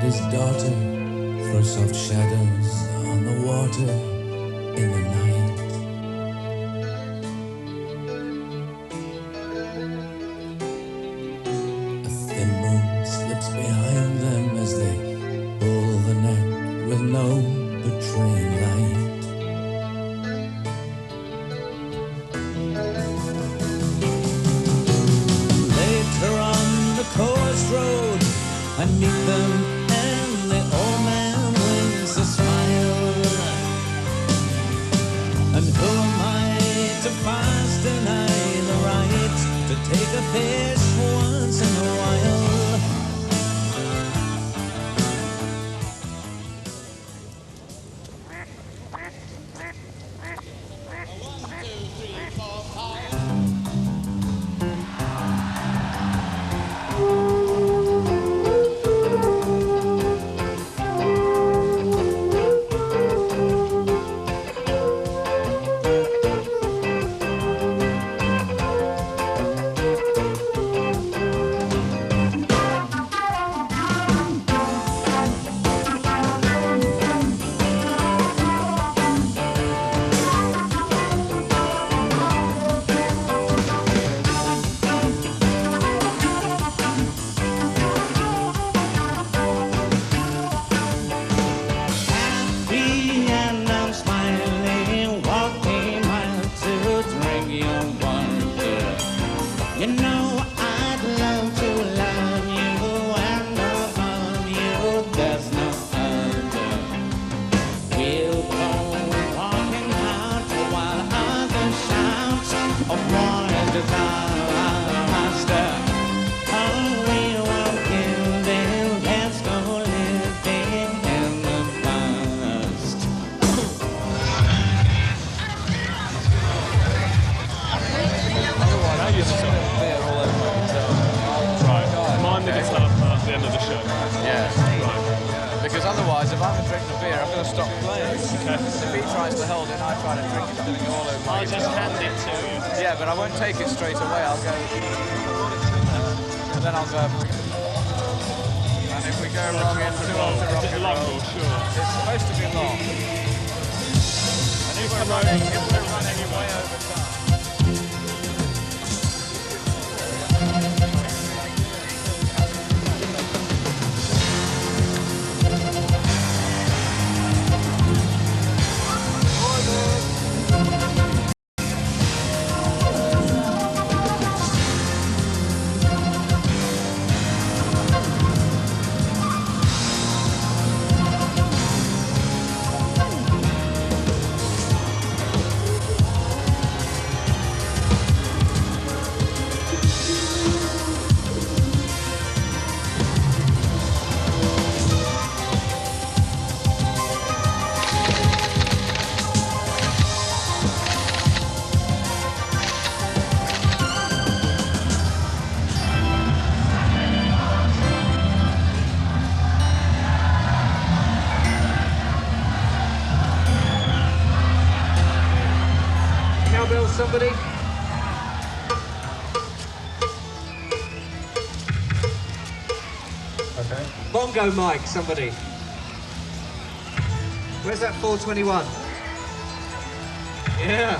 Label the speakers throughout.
Speaker 1: his daughter throw soft shadows on the water in the night. A thin moon slips behind them as they pull the net with no betraying light. Later on the coast road, I meet them and the old man wins a smile. And who am I to fast deny the right to take a fish once in a while?
Speaker 2: Otherwise, if I haven't drank the beer, I'm going to stop playing. Okay. If he tries to hold it, I try to drink it, it's going to go all over.
Speaker 3: I'll just hand it to you.
Speaker 2: Yeah, but I won't take it straight away. I'll go, and then I'll go. And if we go wrong into rock and roll, it's supposed to be long. And if we're running way over time.
Speaker 4: Somebody? Okay. Bongo mic, somebody. Where's that 421? Yeah.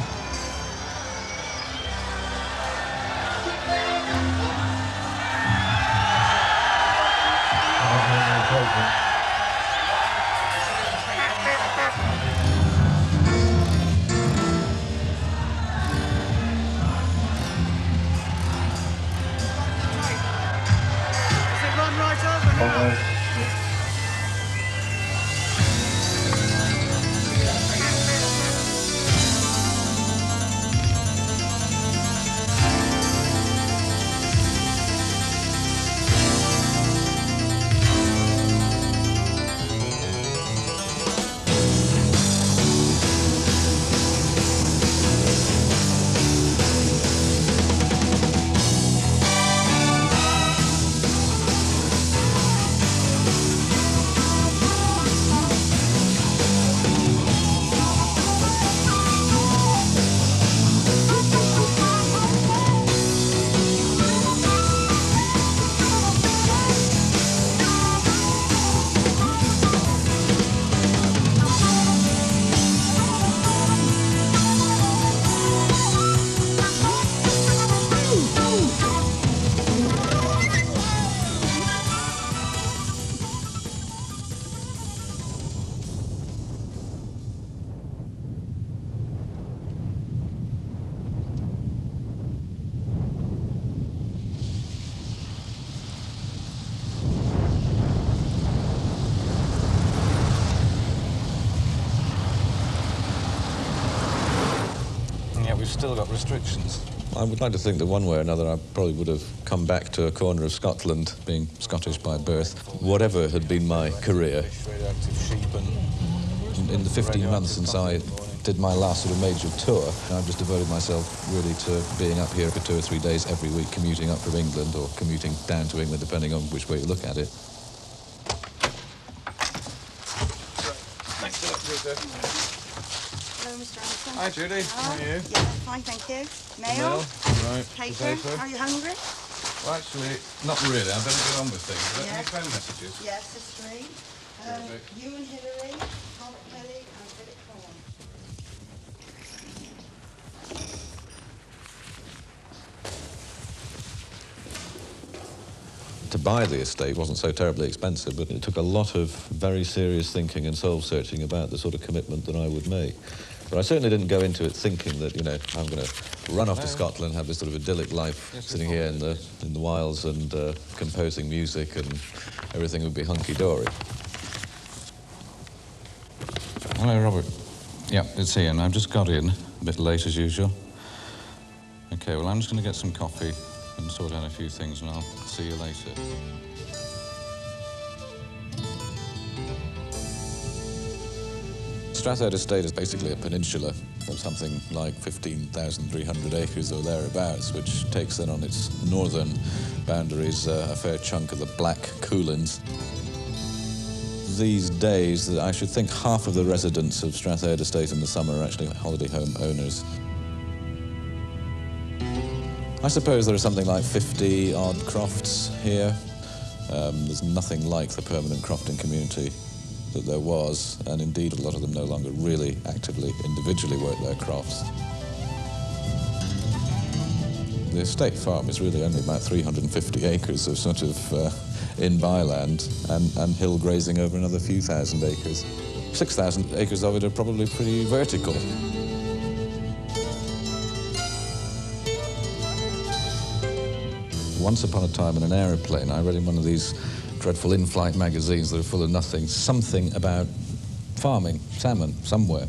Speaker 2: still got restrictions.
Speaker 3: I would like to think that one way or another I probably would have come back to a corner of Scotland, being Scottish by birth. Whatever had been my career, in the 15 months since I did my last sort of major tour, I've just devoted myself really to being up here for 2 or 3 days every week, commuting up from England or commuting down to England, depending on which way you look at it.
Speaker 2: Thanks a lot, Peter.
Speaker 5: Hello, Mr. Anderson.
Speaker 2: Hi, Judy. How are you?
Speaker 5: Yeah, fine, thank you. Mail?
Speaker 2: Right.
Speaker 5: Paper?
Speaker 2: Potato.
Speaker 5: Are you hungry?
Speaker 2: Well, actually, not really. I better get on with things. Is that
Speaker 5: Yeah.
Speaker 2: any phone messages?
Speaker 5: Yes, there's 3.
Speaker 2: Perfect.
Speaker 5: You and Hillary, Robert Kelly, and Philip Corn.
Speaker 3: To buy the estate wasn't so terribly expensive, but it took a lot of very serious thinking and soul-searching about the sort of commitment that I would make. But I certainly didn't go into it thinking that, you know, I'm going to run off to Scotland, have this sort of idyllic life, sitting here in the wilds and composing music, and everything would be hunky-dory.
Speaker 2: Hello, Robert. Yeah, it's Ian. I've just got in, a bit late as usual. Okay, well, I'm just going to get some coffee and sort out a few things, and I'll see you later.
Speaker 3: Strathaird Estate is basically a peninsula of something like 15,300 acres or thereabouts, which takes in on its northern boundaries a fair chunk of the Black Coolins. These days, I should think half of the residents of Strathaird Estate in the summer are actually holiday home owners. I suppose there are something like 50-odd crofts here. There's nothing like the permanent crofting community that there was, and indeed a lot of them no longer really actively, individually work their crofts. The estate farm is really only about 350 acres of sort of in-by land and hill grazing over another few thousand acres. 6,000 acres of it are probably pretty vertical. Once upon a time in an aeroplane, I read in one of these dreadful in-flight magazines that are full of nothing, something about farming salmon somewhere.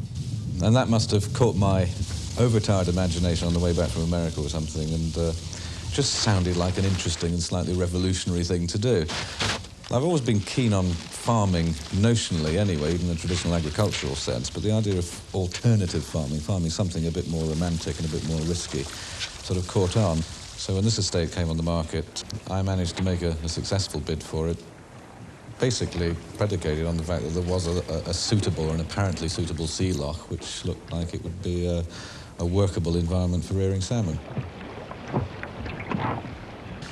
Speaker 3: And that must have caught my overtired imagination on the way back from America or something, and just sounded like an interesting and slightly revolutionary thing to do. I've always been keen on farming, notionally anyway, even in a traditional agricultural sense, but the idea of alternative farming something a bit more romantic and a bit more risky, sort of caught on. So when this estate came on the market, I managed to make a successful bid for it, basically predicated on the fact that there was a suitable or an apparently suitable sea loch, which looked like it would be a workable environment for rearing salmon.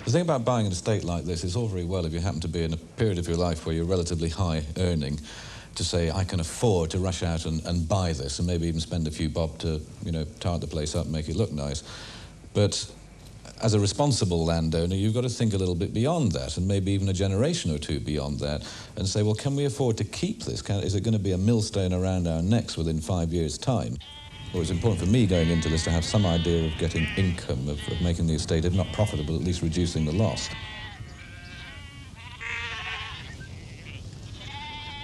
Speaker 3: The thing about buying an estate like this is all very well if you happen to be in a period of your life where you're relatively high earning, to say, I can afford to rush out and buy this and maybe even spend a few bob to, you know, tart the place up and make it look nice. But as a responsible landowner, you've got to think a little bit beyond that, and maybe even a generation or two beyond that, and say, well, can we afford to keep this? Is it going to be a millstone around our necks within 5 years' time? Or it's important for me going into this to have some idea of getting income, of making the estate, if not profitable, at least reducing the loss.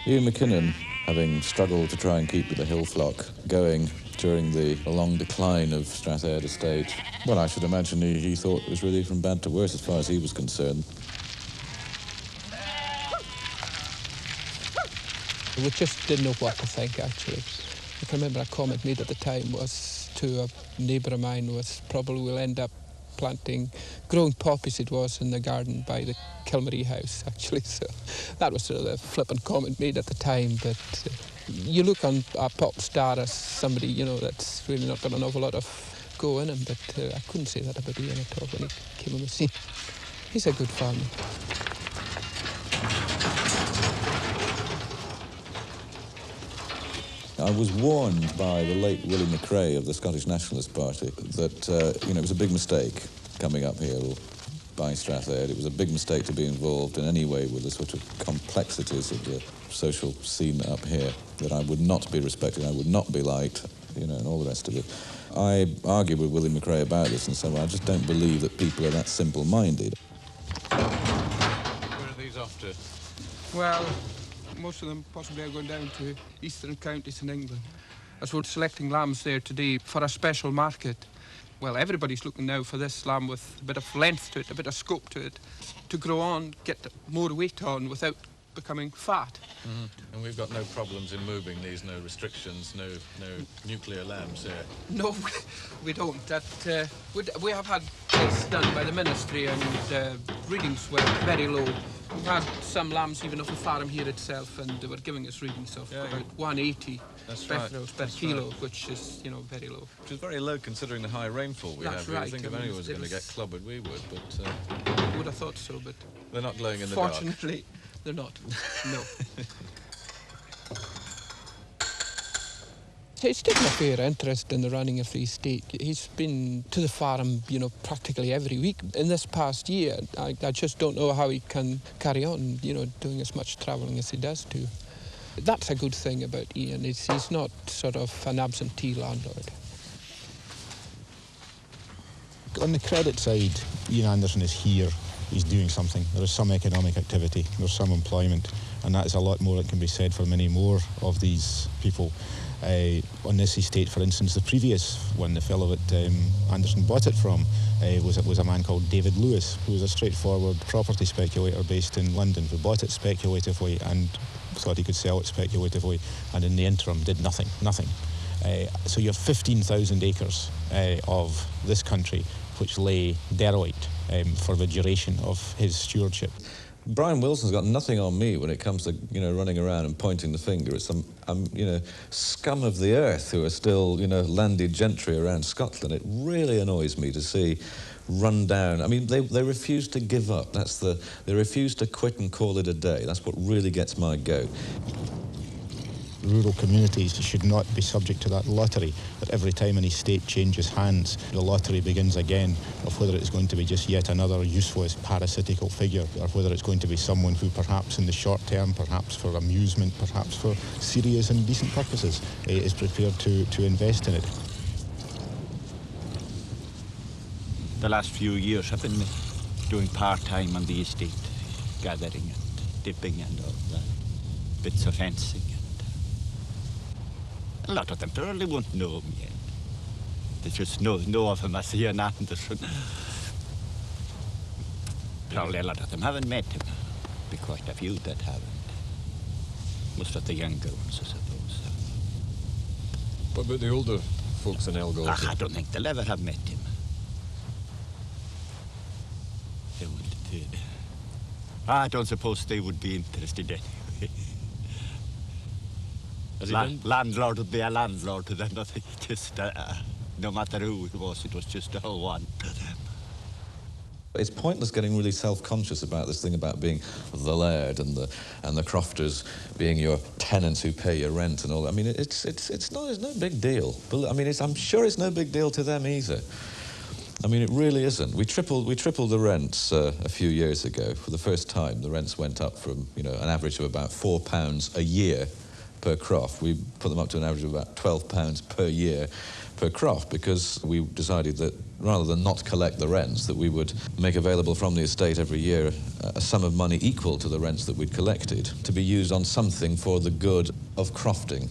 Speaker 3: Ian McKinnon, having struggled to try and keep the hill flock going during the long decline of Strathaird Estate, well, I should imagine he thought it was really from bad to worse as far as he was concerned.
Speaker 6: We just didn't know what to think, actually. I can remember a comment made at the time was to a neighbour of mine was probably we'll end up growing poppies it was in the garden by the Kilmarie house, actually. So that was sort of the flippant comment made at the time, but you look on a pop star as somebody, you know, that's really not got an awful lot of go in him, but I couldn't say that about Ian at all when he came on the scene. He's a good farmer.
Speaker 3: I was warned by the late Willie McRae of the Scottish Nationalist Party that, you know, it was a big mistake coming up here by Strathaird. It was a big mistake to be involved in any way with the sort of complexities of the social scene up here, that I would not be respected, I would not be liked, you know, and all the rest of it. I argued with Willie McRae about this and said, well, I just don't believe that people are that simple-minded.
Speaker 2: Where are these off to?
Speaker 6: Well, most of them possibly are going down to eastern counties in England. As we're selecting lambs there today for a special market. well, everybody's looking now for this lamb with a bit of length to it, a bit of scope to it, to grow on, get more weight on without becoming fat.
Speaker 3: And we've got no problems in moving these, no restrictions, no nuclear lambs here.
Speaker 6: No, we don't. We have had tests done by the ministry, and readings were very low. We've had some lambs even off the farm here itself, and they were giving us readings of about 180 petros per kilo, which is, very low.
Speaker 3: Which is very low considering the high rainfall we have here.
Speaker 6: Right.
Speaker 3: I think if anyone was going to get clobbered, we would, but...
Speaker 6: I would have thought so, but...
Speaker 3: They're not glowing in the dark.
Speaker 6: Fortunately, they're not. No. He's taken a fair interest in the running of the estate. He's been to the farm, practically every week. In this past year, I just don't know how he can carry on, doing as much travelling as he does do. That's a good thing about Ian, is he's not sort of an absentee landlord.
Speaker 7: On the credit side, Ian Anderson is here. He's doing something. There is some economic activity, there's some employment, and that is a lot more that can be said for many more of these people. On this estate, for instance, the previous one, the fellow that Anderson bought it from, was a man called David Lewis, who was a straightforward property speculator based in London, who bought it speculatively and thought he could sell it speculatively, and in the interim did nothing. So you have 15,000 acres of this country which lay derelict for the duration of his stewardship.
Speaker 3: Brian Wilson's got nothing on me when it comes to, running around and pointing the finger at some, scum of the earth who are still, landed gentry around Scotland. It really annoys me to see run down. I mean, they refuse to give up. They refuse to quit and call it a day. That's what really gets my goat.
Speaker 7: Rural communities should not be subject to that lottery, that every time an estate changes hands, the lottery begins again of whether it's going to be just yet another useless parasitical figure, or whether it's going to be someone who perhaps in the short term, perhaps for amusement, perhaps for serious and decent purposes, is prepared to invest in it.
Speaker 8: The last few years I've been doing part-time on the estate, gathering and dipping and all that, bits of fencing. A lot of them probably won't know me yet. They just know of him as Ian Anderson. Probably a lot of them haven't met him. Be quite a few that haven't. Most of the younger ones, I suppose.
Speaker 9: What about the older folks in Elgor?
Speaker 8: I don't think they'll ever have met him. They wouldn't. I don't suppose they would be interested anyway. Landlord would be a landlord to them. I think just no matter who it was just a whole one to them.
Speaker 3: It's pointless getting really self-conscious about this thing about being the laird and the crofters being your tenants who pay your rent and all that. I mean, it's no big deal. But I mean, I'm sure it's no big deal to them either. I mean, it really isn't. We tripled the rents a few years ago. For the first time, the rents went up from an average of about £4 a year per croft. We put them up to an average of about £12 per year per croft, because we decided that rather than not collect the rents, that we would make available from the estate every year a sum of money equal to the rents that we'd collected to be used on something for the good of crofting.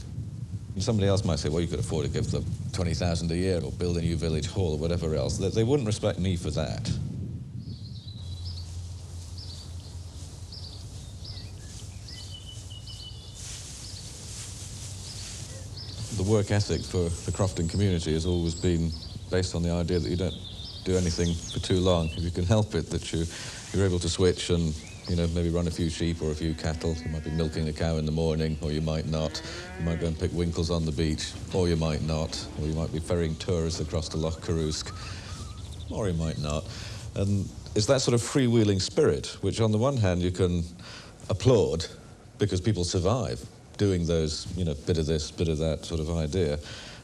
Speaker 3: Somebody else might say, well, you could afford to give them $20,000 a year or build a new village hall or whatever else. They wouldn't respect me for that. The work ethic for the crofting community has always been based on the idea that you don't do anything for too long if you can help it, that you're able to switch and maybe run a few sheep or a few cattle. You might be milking a cow in the morning, or you might not. You might go and pick winkles on the beach, or you might not. Or you might be ferrying tourists across to Loch Carrusk, or you might not. And it's that sort of freewheeling spirit, which on the one hand you can applaud because people survive doing those, bit of this, bit of that sort of idea.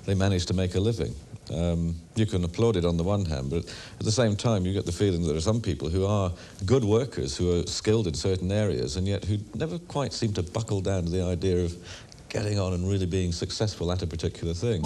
Speaker 3: They manage to make a living. You can applaud it on the one hand, but at the same time you get the feeling that there are some people who are good workers, who are skilled in certain areas, and yet who never quite seem to buckle down to the idea of getting on and really being successful at a particular thing.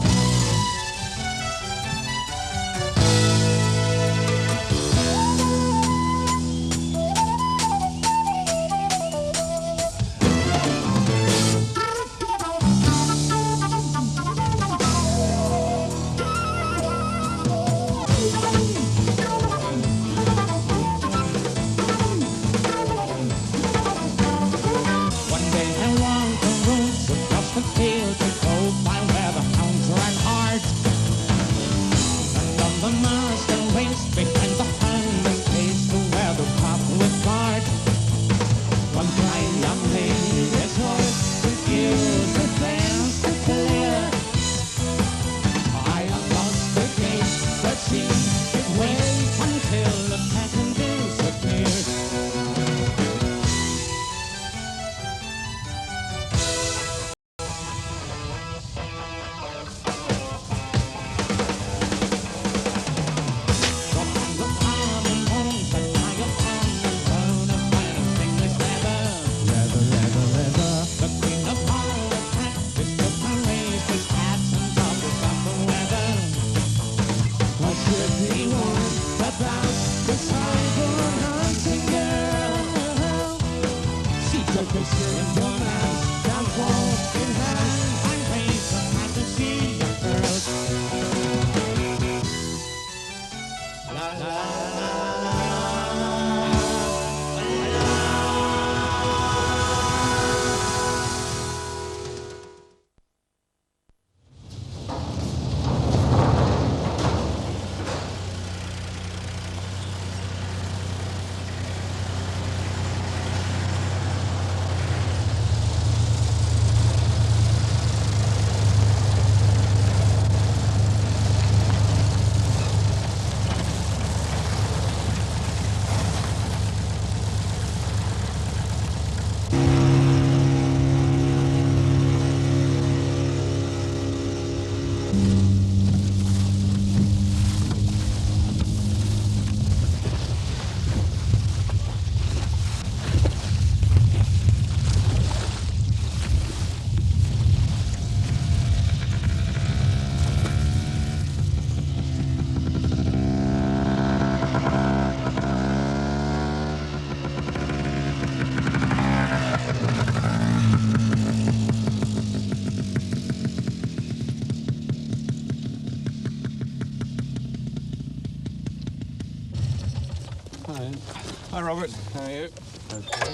Speaker 9: Hi Robert, how are you? Okay.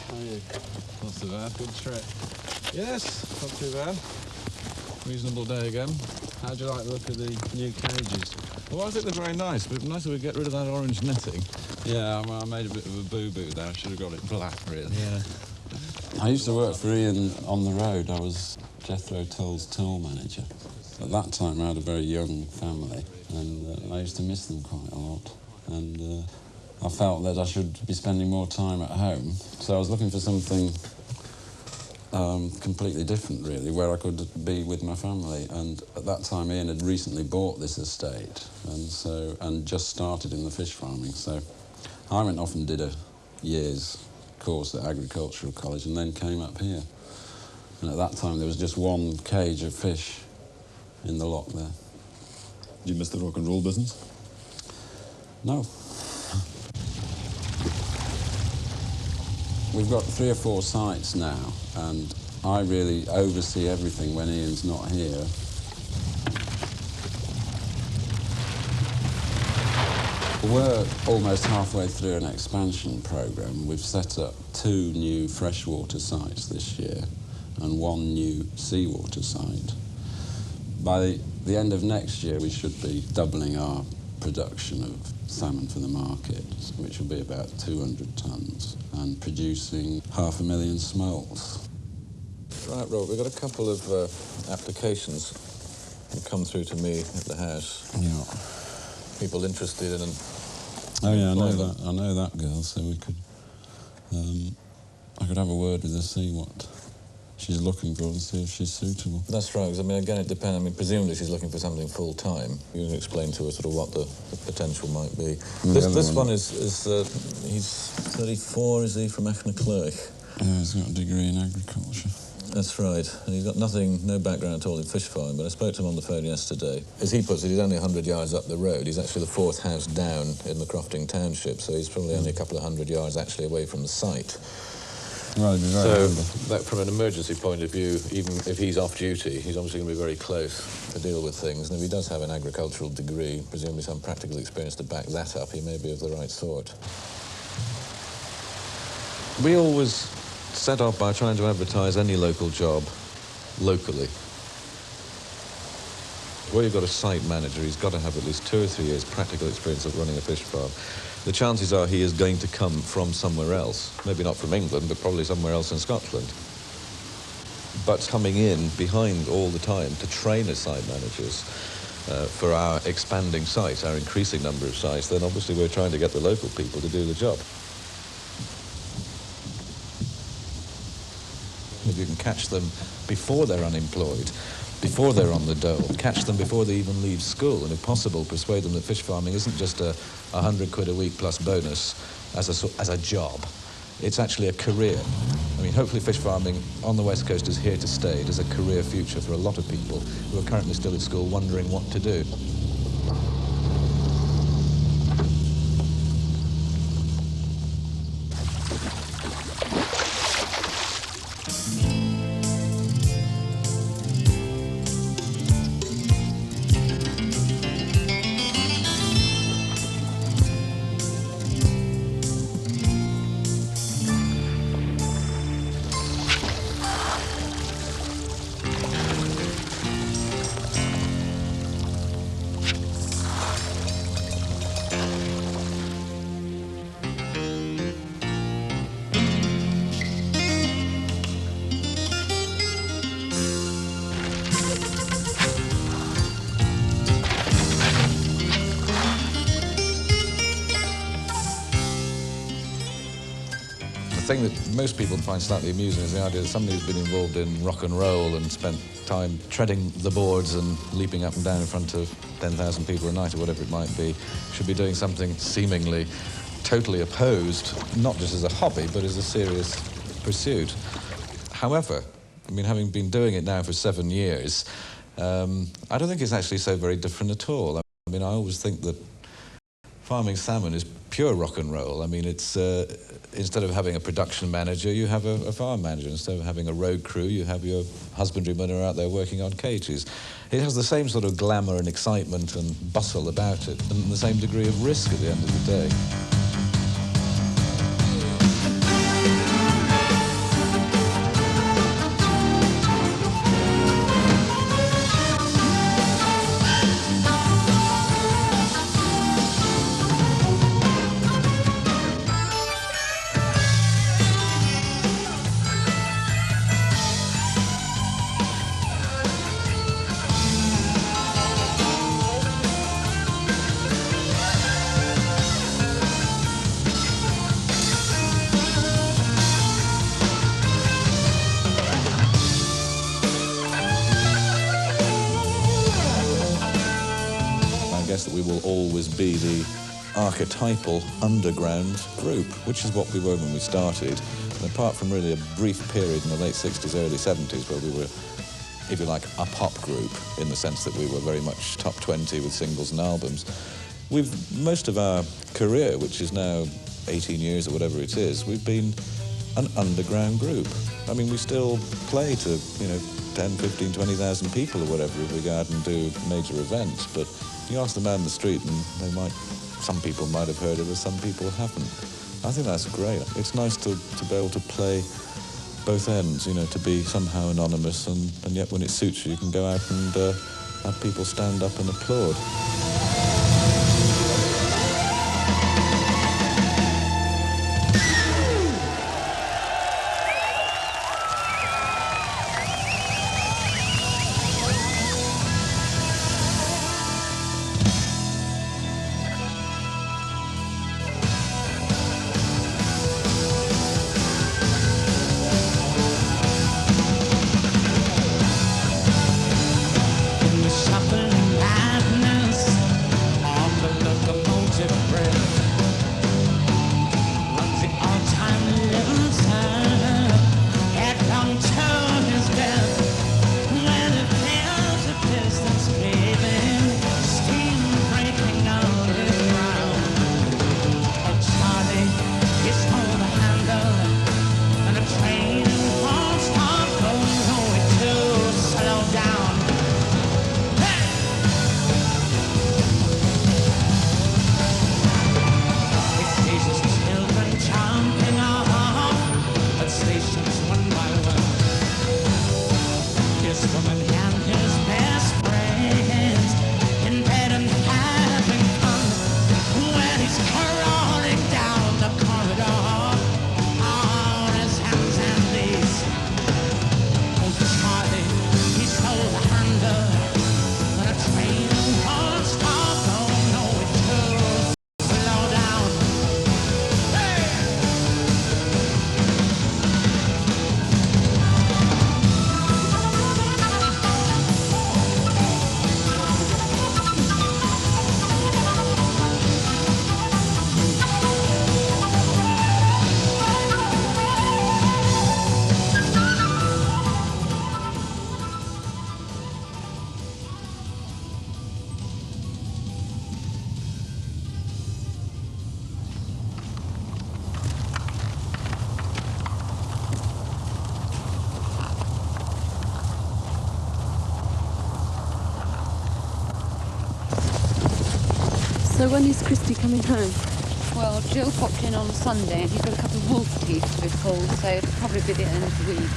Speaker 9: How are you? Not so bad, good trip. Yes, not too bad. Reasonable day again. How'd you like the look of the new cages?
Speaker 3: Well, I think they're very nice, but nice if we get rid of that orange netting.
Speaker 9: Yeah, well, I made a bit of a boo-boo there. I should have got it black, really.
Speaker 3: Yeah.
Speaker 10: I used to work for Ian on the road. I was Jethro Tull's toll manager. At that time, I had a very young family, and I used to miss them quite a lot. And I felt that I should be spending more time at home. So I was looking for something completely different, really, where I could be with my family. And at that time, Ian had recently bought this estate, and just started in the fish farming. So I went off and did a year's course at agricultural college, and then came up here. And at that time, there was just one cage of fish in the lock there.
Speaker 9: Do you miss the rock and roll business?
Speaker 10: No. We've got 3 or 4 sites now, and I really oversee everything when Ian's not here. We're almost halfway through an expansion programme. We've set up 2 new freshwater sites this year and 1 new seawater site. By the end of next year, we should be doubling our production of salmon for the market, which will be about 200 tonnes, and producing 500,000 smolts.
Speaker 3: Right, Rob, we've got a couple of applications that come through to me at the house.
Speaker 10: Yeah.
Speaker 3: People interested in...
Speaker 10: Oh yeah, I know that girl, so we could... I could have a word with her, see what she's looking for and see if she's suitable.
Speaker 3: That's right, because, I mean, again, it depends. I mean, presumably she's looking for something full-time. You can explain to her sort of what the potential might be. This one is he's 34, is he, from Achnaklurch?
Speaker 10: Yeah, he's got a degree in agriculture.
Speaker 3: That's right, and he's got no background at all in fish farming, but I spoke to him on the phone yesterday. As he puts it, he's only 100 yards up the road. He's actually the 4th house down in the Crofting township, so he's probably only a couple of 100 yards actually away from the site.
Speaker 10: Right,
Speaker 3: so that, from an emergency point of view, even if he's off duty, he's obviously going to be very close to deal with things. And if he does have an agricultural degree, presumably some practical experience to back that up, he may be of the right sort. We always set off by trying to advertise any local job locally. Where you've got a site manager, he's got to have at least 2 or 3 years practical experience of running a fish farm. The chances are he is going to come from somewhere else, maybe not from England, but probably somewhere else in Scotland. But coming in behind all the time to train as site managers for our expanding sites, our increasing number of sites, then obviously we're trying to get the local people to do the job. If you can catch them before they're unemployed, before they're on the dole, catch them before they even leave school, and if possible, persuade them that fish farming isn't just a 100 quid a week plus bonus as a job. It's actually a career. I mean, hopefully fish farming on the West Coast is here to stay. It is a career future for a lot of people who are currently still at school wondering what to do. thing that most people find slightly amusing is the idea that somebody who's been involved in rock and roll and spent time treading the boards and leaping up and down in front of 10,000 people a night or whatever it might be should be doing something seemingly totally opposed, not just as a hobby, but as a serious pursuit. However, I mean, having been doing it now for 7 years, I don't think it's actually so very different at all. I mean, I always think that farming salmon is pure rock and roll. I mean, it's instead of having a production manager, you have a farm manager. Instead of having a road crew, you have your husbandrymen who are out there working on cages. It has the same sort of glamour and excitement and bustle about it, and the same degree of risk at the end of the day. That we will always be the archetypal underground group, which is what we were when we started. And apart from really a brief period in the late 60s, early 70s, where we were, if you like, a pop group, in the sense that we were very much top 20 with singles and albums, most of our career, which is now 18 years or whatever it is, we've been an underground group. I mean, we still play to, 10, 15, 20,000 people or whatever if we go out and do major events, but you ask the man in the street and some people might have heard of us, some people haven't. I think that's great. It's nice to be able to play both ends, to be somehow anonymous and yet when it suits you, you can go out and have people stand up and applaud.
Speaker 11: So when is Christy coming home?
Speaker 12: Well, Jill popped in on Sunday and he's got a couple of wolf teeth to be pulled, so it'll probably be the end of the week.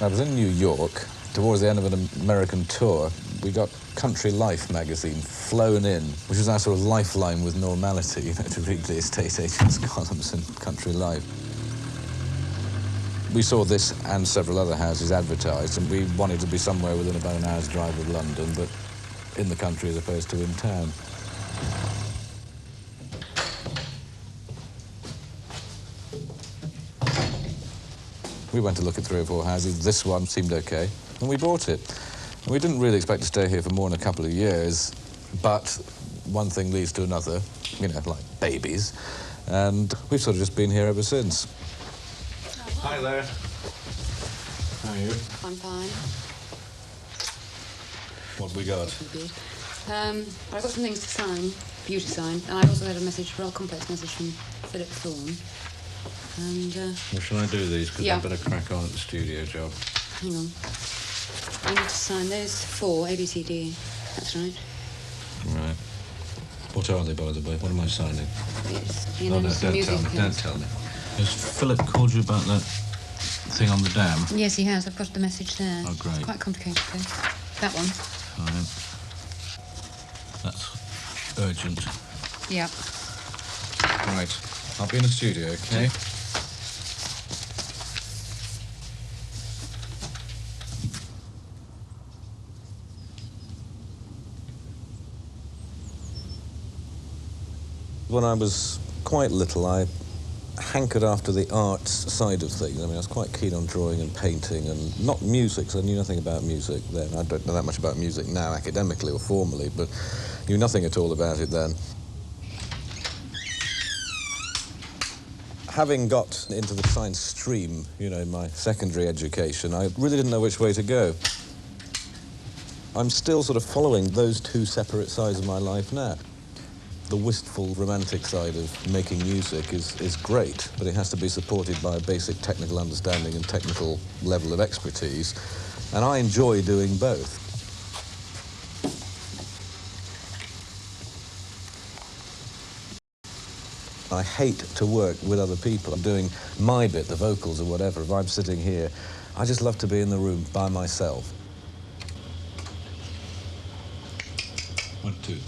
Speaker 3: I was in New York towards the end of an American tour. We got Country Life magazine flown in, which was our sort of lifeline with normality, to read the estate agents' columns in Country Life. We saw this and several other houses advertised, and we wanted to be somewhere within about an hour's drive of London, but in the country as opposed to in town. We went to look at 3 or 4 houses. This one seemed okay, and we bought it. And we didn't really expect to stay here for more than a couple of years, but one thing leads to another, you know, like babies, and we've sort of just been here ever since.
Speaker 9: Hi there. How are you?
Speaker 12: I'm fine.
Speaker 3: What have we got?
Speaker 12: Good. I've got some things to sign, for you to sign, and I also had a message, a real complex message from Philip Thorne. And,
Speaker 3: Well, shall I do these? Because
Speaker 12: yeah.
Speaker 3: I'd better crack on at the studio job.
Speaker 12: Hang on. I need to sign those 4, A, B, C, D. That's right.
Speaker 3: Right. What are they, by the way? What am I signing?
Speaker 12: It's,
Speaker 3: Oh, no, don't tell me. Don't tell me. Has Philip called you about that thing on the dam?
Speaker 12: Yes, he has. I've got the message there.
Speaker 3: Oh, great.
Speaker 12: It's quite complicated, though. That one.
Speaker 3: Fine. That's urgent.
Speaker 12: Yeah.
Speaker 3: Right. I'll be in the studio, okay? When I was quite little, I hankered after the arts side of things. I mean, I was quite keen on drawing and painting, and not music, because I knew nothing about music then. I don't know that much about music now, academically or formally, but knew nothing at all about it then. Having got into the science stream, you know, in my secondary education, I really didn't know which way to go. I'm still sort of following those 2 separate sides of my life now. The wistful, romantic side of making music is great, but it has to be supported by a basic technical understanding and technical level of expertise, and I enjoy doing both. I hate to work with other people. I'm doing my bit, the vocals or whatever. If I'm sitting here, I just love to be in the room by myself. 1, 2.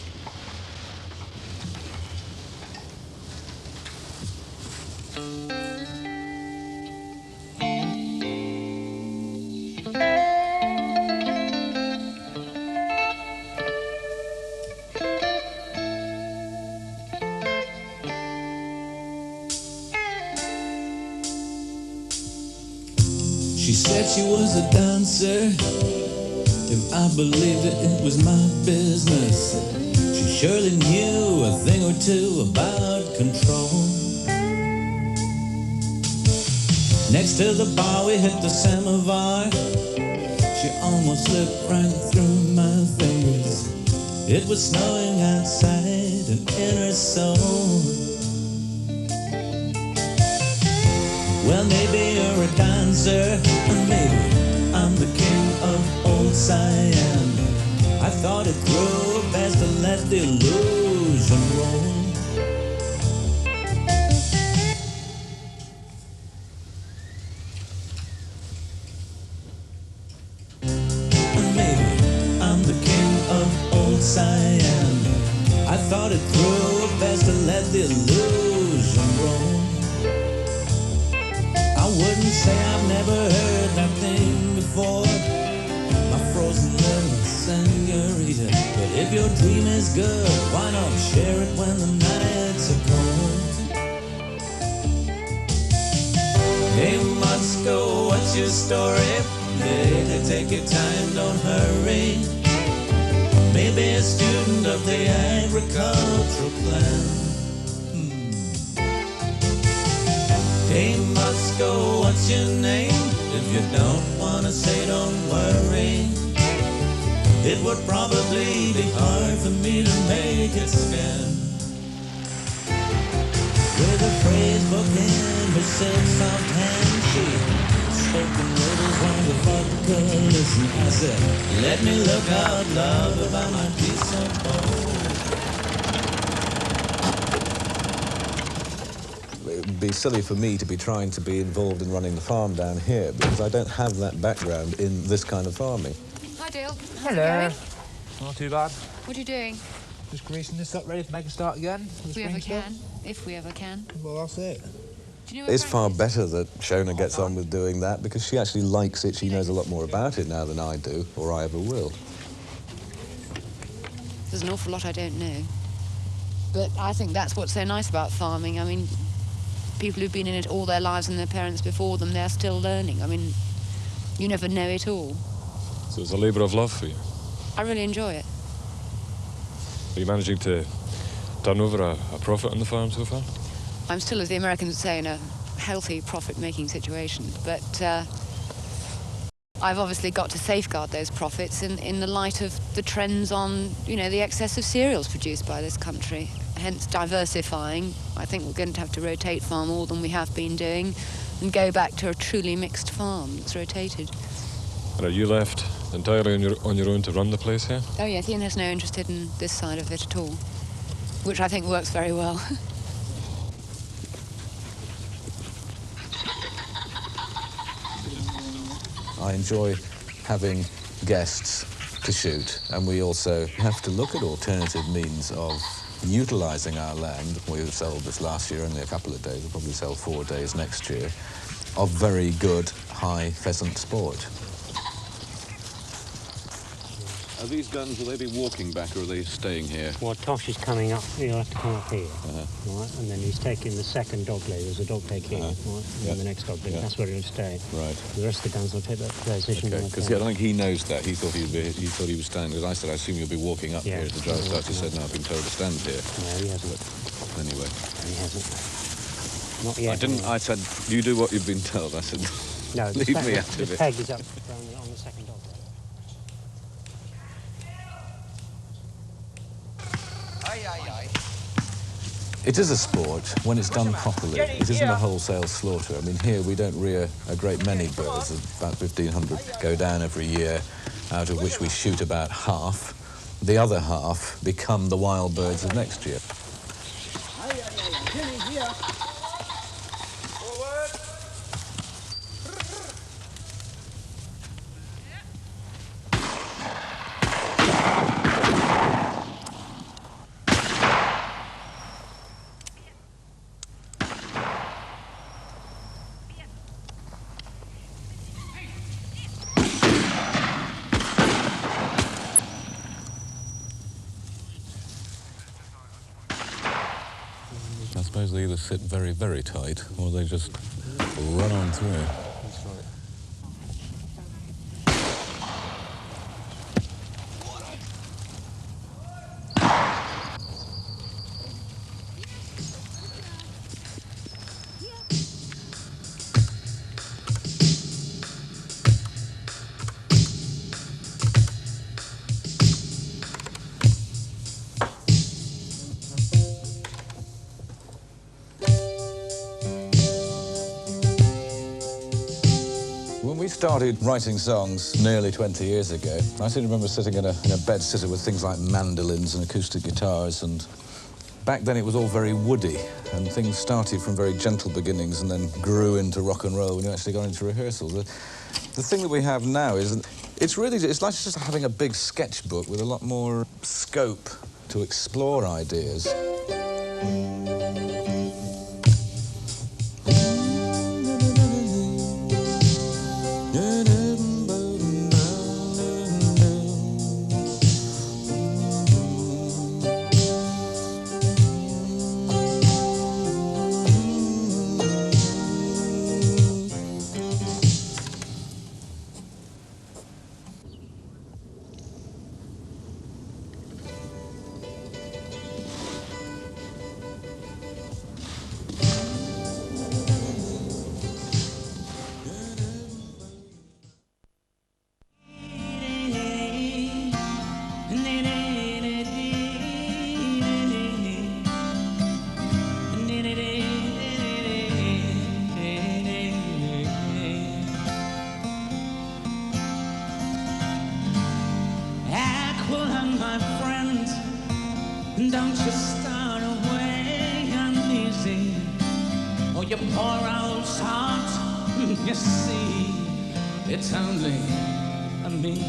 Speaker 1: She said she was a dancer. If I believed it, it was my business. She surely knew a thing or 2 about control. Next to the bar we hit the samovar. She almost slipped right through my fingers. It was snowing outside and in her soul. Well, maybe you're a dancer, and maybe I'm the king of old Siam. I thought it through, best to let the illusion roll. And maybe I'm the king of old Siam. I thought it through, best to let the illusion roll. I wouldn't say I've never heard that thing before, my frozen little senorita. But if your dream is good, why not share it when the nights are cold? Hey Moscow, what's your story? Baby, take your time, don't hurry. Maybe a student of the agricultural plan. Hey Moscow, what's your name? If you don't want to say, don't worry. It would probably be hard for me to make it scan. With a phrase book in her silk soft hand, she spoke in riddles while the vodka listened. I said, let me look out, love, if I might be so bold.
Speaker 3: It would be silly for me to be trying to be involved in running the farm down here because I don't have that background in this kind of farming.
Speaker 12: Hi, Dale.
Speaker 13: Hello. Not too bad.
Speaker 12: What are you doing?
Speaker 13: Just greasing this up, ready to make a start again.
Speaker 12: If we ever can. If we ever can.
Speaker 13: Well, that's it.
Speaker 12: Do you know
Speaker 3: It's far better that Shona gets on with doing that because she actually likes it. She knows a lot more about it now than I do, or I ever will.
Speaker 12: There's an awful lot I don't know. But I think that's what's so nice about farming. I mean, people who've been in it all their lives and their parents before them, they're still learning. I mean, you never know it all.
Speaker 14: So it's a labour of love for you?
Speaker 12: I really enjoy it.
Speaker 14: Are you managing to turn over a profit on the farm so far?
Speaker 12: I'm still, as the Americans would say, in a healthy profit-making situation, but I've obviously got to safeguard those profits in the light of the trends on, you know, the excess of cereals produced by this country. Hence diversifying. I think we're going to have to rotate far more than we have been doing and go back to a truly mixed farm that's rotated.
Speaker 14: And are you left entirely on your own to run the place here?
Speaker 12: Oh yes, Ian has no interest in this side of it at all, which I think works very well.
Speaker 3: I enjoy having guests to shoot, and we also have to look at alternative means of utilising our land. We sold this last year, only a couple of days. We'll probably sell 4 days next year, of very good high pheasant sport.
Speaker 14: Are these guns, will they be walking back or are they staying here?
Speaker 15: Well, Tosh is coming up, he'll have to come up here, right? And then he's taking the second dog leg, there's a dog leg here, right? And then the next dog leg, that's where he'll stay.
Speaker 3: Right.
Speaker 15: The rest of the guns will take that position.
Speaker 3: Okay, because I don't think he knows that. He thought he was standing, because I said, I assume you'll be walking up here. The driver started, said, no, I've been told to stand here.
Speaker 15: No, he hasn't.
Speaker 3: Anyway.
Speaker 15: He hasn't. Not yet.
Speaker 3: I said, you do what you've been told. I said,
Speaker 15: no,
Speaker 3: leave me out of it.
Speaker 15: The peg is up on the second dog leg.
Speaker 3: It is a sport when it's done properly. It isn't a wholesale slaughter. I mean, here we don't rear a great many birds. About 1,500 go down every year, out of which we shoot about half. The other half become the wild birds of next year. I suppose they either sit very, very tight or they just run on through.
Speaker 15: That's right.
Speaker 3: When we started writing songs nearly 20 years ago, I seem to remember sitting in a bedsitter with things like mandolins and acoustic guitars, and back then it was all very woody, and things started from very gentle beginnings and then grew into rock and roll when you actually got into rehearsal. The thing that we have now is, it's like just having a big sketchbook with a lot more scope to explore ideas.
Speaker 1: My friend, don't you start away uneasy, or your poor old heart, you see, it's only a me.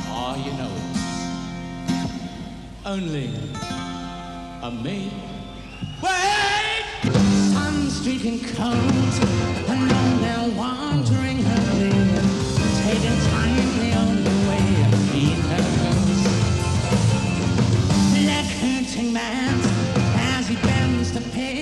Speaker 1: Oh, you know it's only a me. Wait! Sun's streaking cold, and I'm now wandering early, taking time the only way. Black hurting man as he bends to pay.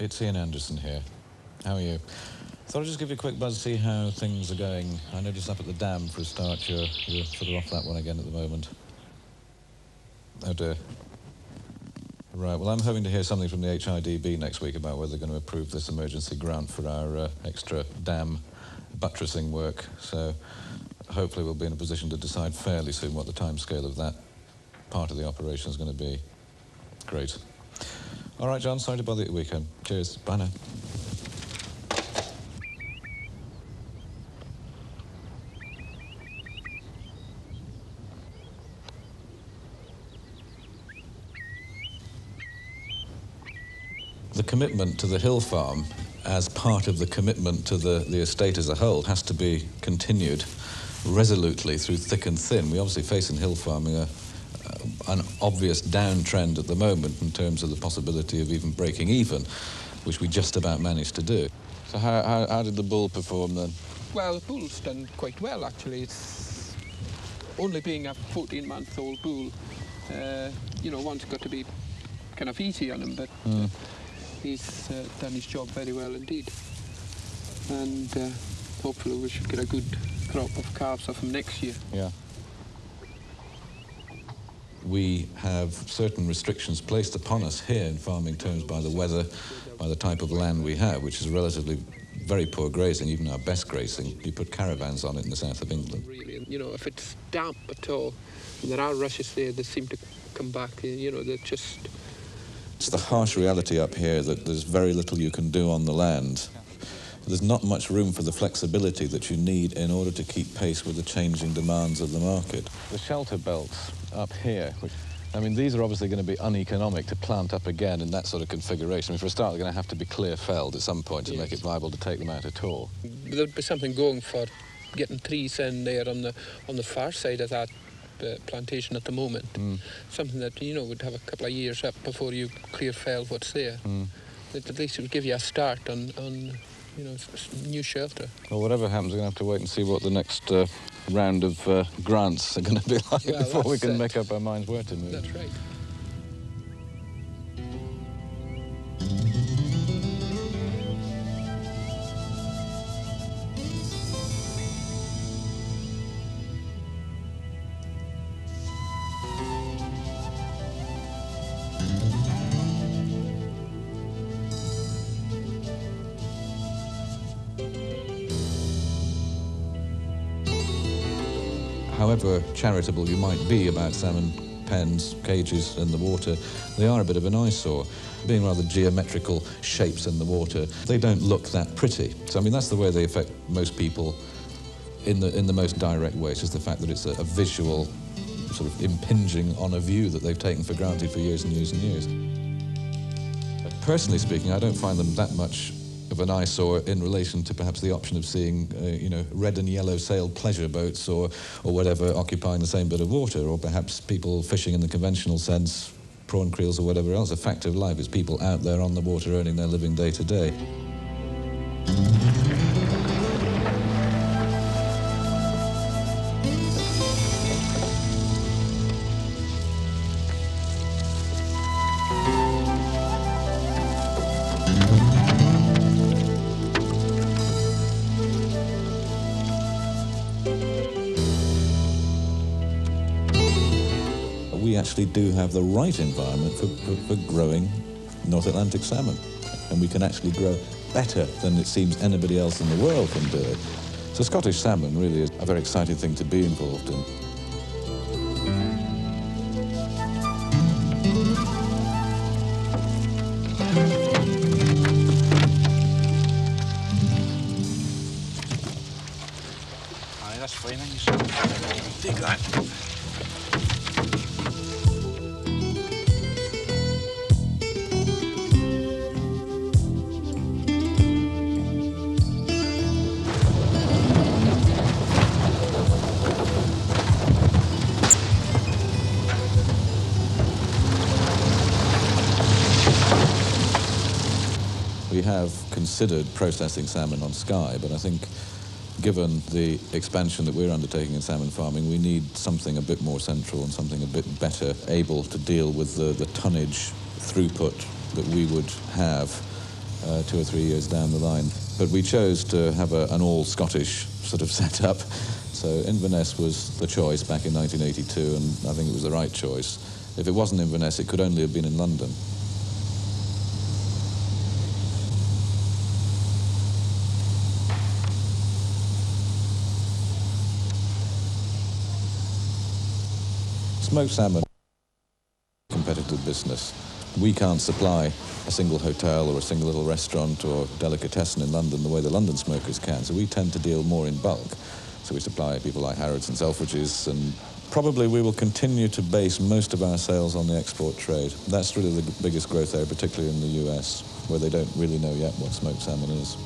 Speaker 3: it's Ian Anderson here. How are you? Thought I'd just give you a quick buzz, see how things are going. I noticed up at the dam for a start, you're sort of off that one again at the moment. Oh dear. Right, well I'm hoping to hear something from the HIDB next week about whether they're going to approve this emergency grant for our extra dam buttressing work. So hopefully we'll be in a position to decide fairly soon what the timescale of that part of the operation is going to be. Great. All right, John, sorry to bother you at the weekend. Cheers. Bye now. The commitment to the hill farm as part of the commitment to the estate as a whole has to be continued resolutely through thick and thin. We obviously face in hill farming an obvious downtrend at the moment in terms of the possibility of even breaking even, which we just about managed to do. So how did the bull perform then?
Speaker 6: Well, the bull's done quite well, actually. It's only being a 14-month-old bull, you know, one's got to be kind of easy on him, but he's done his job very well indeed. And hopefully we should get a good crop of calves off him next year.
Speaker 3: Yeah. We have certain restrictions placed upon us here in farming terms by the weather, by the type of land we have, which is relatively very poor grazing, even our best grazing. You put caravans on it in the south of England.
Speaker 6: Really, you know, if it's damp at all, and there are rushes there that seem to come back, you know, they're just...
Speaker 3: It's the harsh reality up here that there's very little you can do on the land. There's not much room for the flexibility that you need in order to keep pace with the changing demands of the market. The shelter belts up here, I mean, these are obviously going to be uneconomic to plant up again in that sort of configuration. I mean, for a start, they're going to have to be clear-felled at some point to make it viable to take them out at all.
Speaker 6: There'd be something going for getting trees in there on the far side of that plantation at the moment. Something that, you know, would have a couple of years up before you clear-fell what's there. At least it would give you a start on you know, new shelter.
Speaker 3: Well, whatever happens, we're going to have to wait and see what the next round of grants are going to be like before we can make up our minds where to move.
Speaker 6: That's right.
Speaker 3: However charitable you might be about salmon pens, cages and the water, they are a bit of an eyesore. Being rather geometrical shapes in the water, they don't look that pretty. So, I mean, that's the way they affect most people in the most direct way. It's just the fact that it's a visual sort of impinging on a view that they've taken for granted for years and years and years. Personally speaking, I don't find them that much of an eyesore in relation to perhaps the option of seeing, you know, red and yellow sailed pleasure boats or whatever occupying the same bit of water, or perhaps people fishing in the conventional sense, prawn creels or whatever else. A fact of life is people out there on the water earning their living day to day. We actually do have the right environment for growing North Atlantic salmon. And we can actually grow better than it seems anybody else in the world can do it. So Scottish salmon really is a very exciting thing to be involved in.
Speaker 2: Aye, that's fine, thanks. Take that.
Speaker 3: We have considered processing salmon on Skye, but I think given the expansion that we're undertaking in salmon farming, we need something a bit more central and something a bit better able to deal with the tonnage throughput that we would have 2 or 3 years down the line. But we chose to have an all-Scottish sort of setup. So Inverness was the choice back in 1982, and I think it was the right choice. If it wasn't Inverness, it could only have been in London. Smoked salmon, competitive business. We can't supply a single hotel or a single little restaurant or delicatessen in London the way the London smokers can, so we tend to deal more in bulk. So we supply people like Harrods and Selfridges, and probably we will continue to base most of our sales on the export trade. That's really the biggest growth area, particularly in the US, where they don't really know yet what smoked salmon is.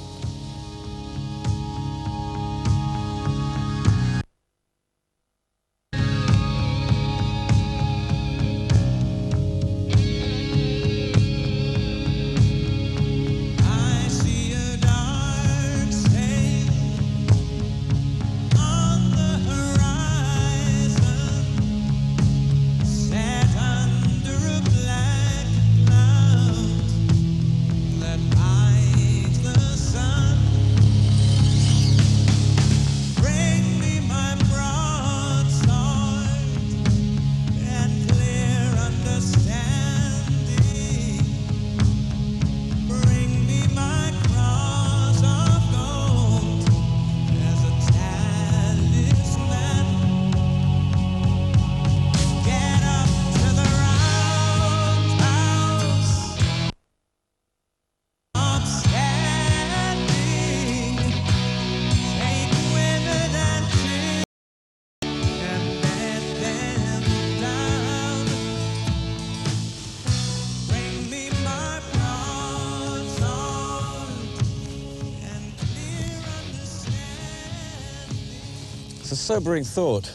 Speaker 3: It's a sobering thought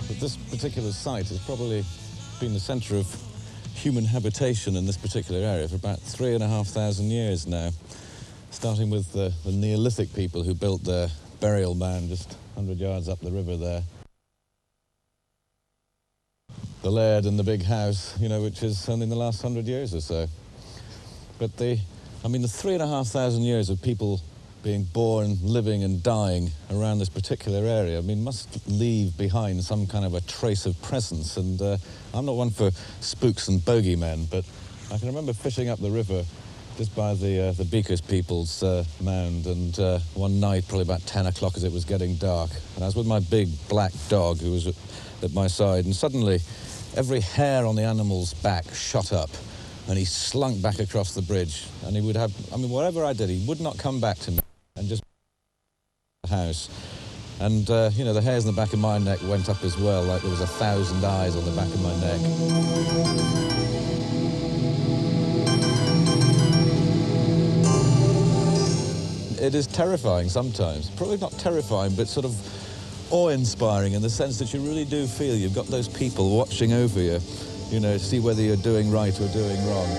Speaker 3: that this particular site has probably been the centre of human habitation in this particular area for about 3,500 years now, starting with the Neolithic people who built their burial mound just 100 yards up the river there. The laird and the big house, you know, which is only in the last 100 years or so. But the 3,500 years of people being born, living and dying around this particular area, I mean, must leave behind some kind of a trace of presence. And I'm not one for spooks and bogeymen, but I can remember fishing up the river just by the Beakers people's mound, and one night, probably about 10 o'clock as it was getting dark, and I was with my big black dog who was at my side, and suddenly every hair on the animal's back shot up, and he slunk back across the bridge, and he would have, I mean, whatever I did, he would not come back to me, and just the house. And, you know, the hairs on the back of my neck went up as well, like there was 1,000 eyes on the back of my neck. It is terrifying sometimes. Probably not terrifying, but sort of awe-inspiring in the sense that you really do feel you've got those people watching over you, you know, to see whether you're doing right or doing wrong.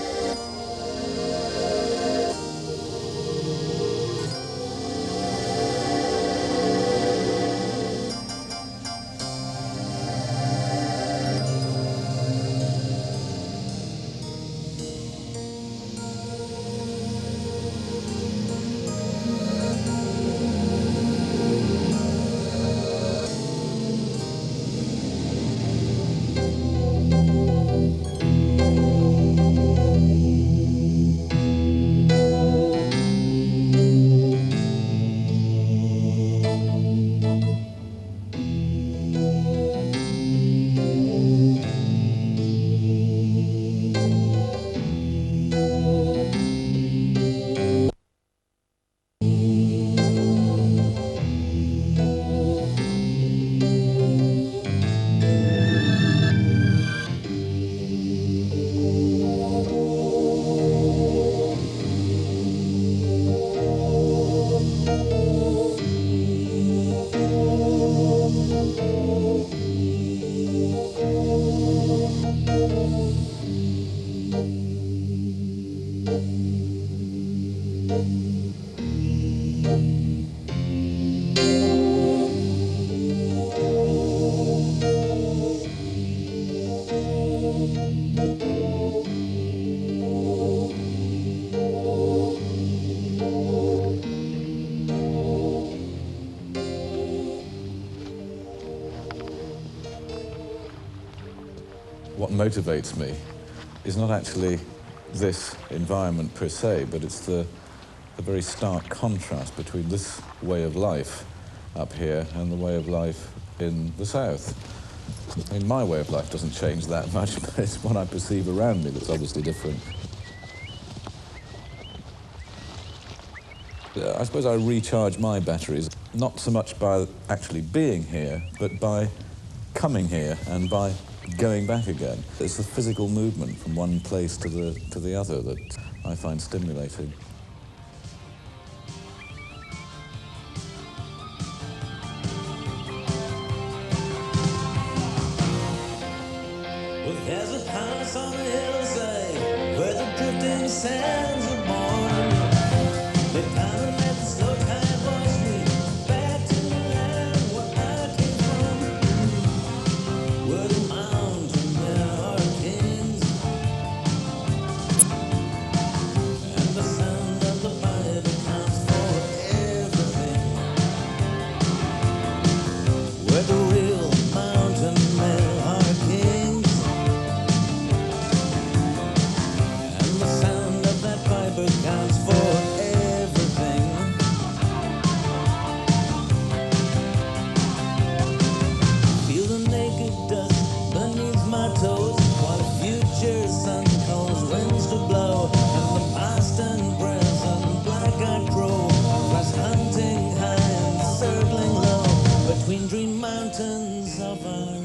Speaker 3: What motivates me is not actually this environment per se, but it's the very stark contrast between this way of life up here and the way of life in the south. I mean, my way of life doesn't change that much, but it's what I perceive around me that's obviously different. I suppose I recharge my batteries, not so much by actually being here, but by coming here and by going back again. It's the physical movement from one place to the other that I find stimulating.
Speaker 1: Well, there's a house on the hillside where the drifting sands are born. They found and let the slow tide wash me back to the land where I came from, where the mountain men are kings, and the sound of the Bible counts for everything, where the real mountain men are kings, and the sound of that Bible counts for everything. Feel the naked dust beneath my toes, while the future sun calls winds to blow, and the past and present black-eyed crow flies hunting high and circling low between dream mountains of our